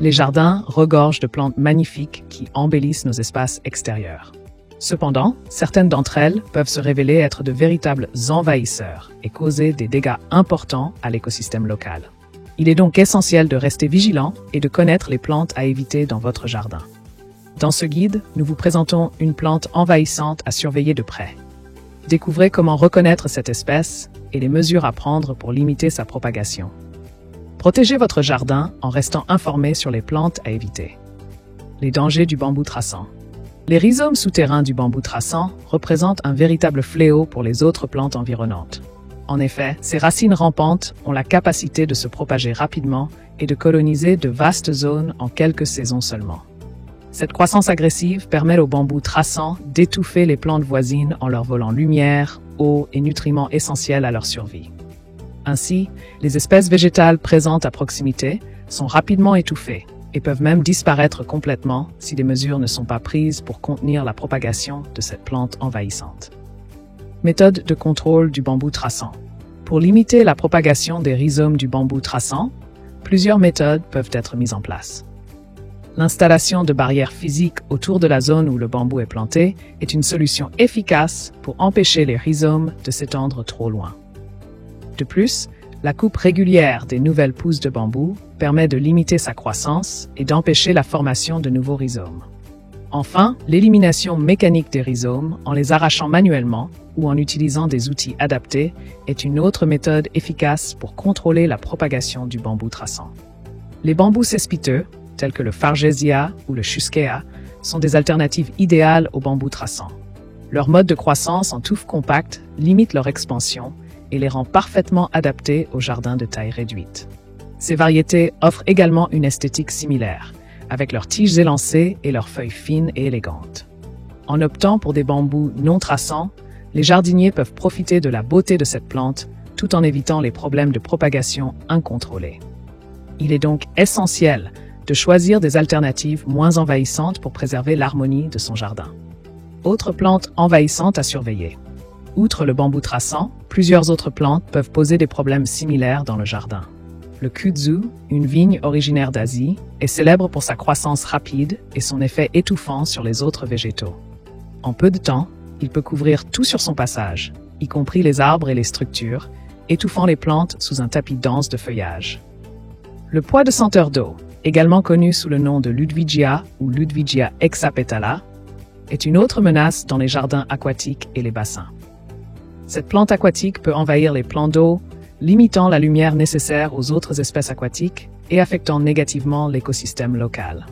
Les jardins regorgent de plantes magnifiques qui embellissent nos espaces extérieurs. Cependant, certaines d'entre elles peuvent se révéler être de véritables envahisseurs et causer des dégâts importants à l'écosystème local. Il est donc essentiel de rester vigilant et de connaître les plantes à éviter dans votre jardin. Dans ce guide, nous vous présentons une plante envahissante à surveiller de près. Découvrez comment reconnaître cette espèce et les mesures à prendre pour limiter sa propagation. Protégez votre jardin en restant informé sur les plantes à éviter. Les dangers du bambou traçant. Les rhizomes souterrains du bambou traçant représentent un véritable fléau pour les autres plantes environnantes. En effet, ces racines rampantes ont la capacité de se propager rapidement et de coloniser de vastes zones en quelques saisons seulement. Cette croissance agressive permet au bambou traçant d'étouffer les plantes voisines en leur volant lumière, eau et nutriments essentiels à leur survie. Ainsi, les espèces végétales présentes à proximité sont rapidement étouffées et peuvent même disparaître complètement si des mesures ne sont pas prises pour contenir la propagation de cette plante envahissante. Méthode de contrôle du bambou traçant. Pour limiter la propagation des rhizomes du bambou traçant, plusieurs méthodes peuvent être mises en place. L'installation de barrières physiques autour de la zone où le bambou est planté est une solution efficace pour empêcher les rhizomes de s'étendre trop loin. De plus, la coupe régulière des nouvelles pousses de bambou permet de limiter sa croissance et d'empêcher la formation de nouveaux rhizomes. Enfin, l'élimination mécanique des rhizomes en les arrachant manuellement ou en utilisant des outils adaptés est une autre méthode efficace pour contrôler la propagation du bambou traçant. Les bambous cespiteux, tels que le Fargesia ou le Chusquea, sont des alternatives idéales aux bambous traçants. Leur mode de croissance en touffe compacte limite leur expansion et les rend parfaitement adaptés aux jardins de taille réduite. Ces variétés offrent également une esthétique similaire, avec leurs tiges élancées et leurs feuilles fines et élégantes. En optant pour des bambous non traçants, les jardiniers peuvent profiter de la beauté de cette plante tout en évitant les problèmes de propagation incontrôlés. Il est donc essentiel de choisir des alternatives moins envahissantes pour préserver l'harmonie de son jardin. Autres plantes envahissantes à surveiller. Outre le bambou traçant, plusieurs autres plantes peuvent poser des problèmes similaires dans le jardin. Le kudzu, une vigne originaire d'Asie, est célèbre pour sa croissance rapide et son effet étouffant sur les autres végétaux. En peu de temps, il peut couvrir tout sur son passage, y compris les arbres et les structures, étouffant les plantes sous un tapis dense de feuillage. Le pois de senteur d'eau, également connu sous le nom de Ludwigia ou Ludwigia hexapetala, est une autre menace dans les jardins aquatiques et les bassins. Cette plante aquatique peut envahir les plans d'eau, limitant la lumière nécessaire aux autres espèces aquatiques et affectant négativement l'écosystème local.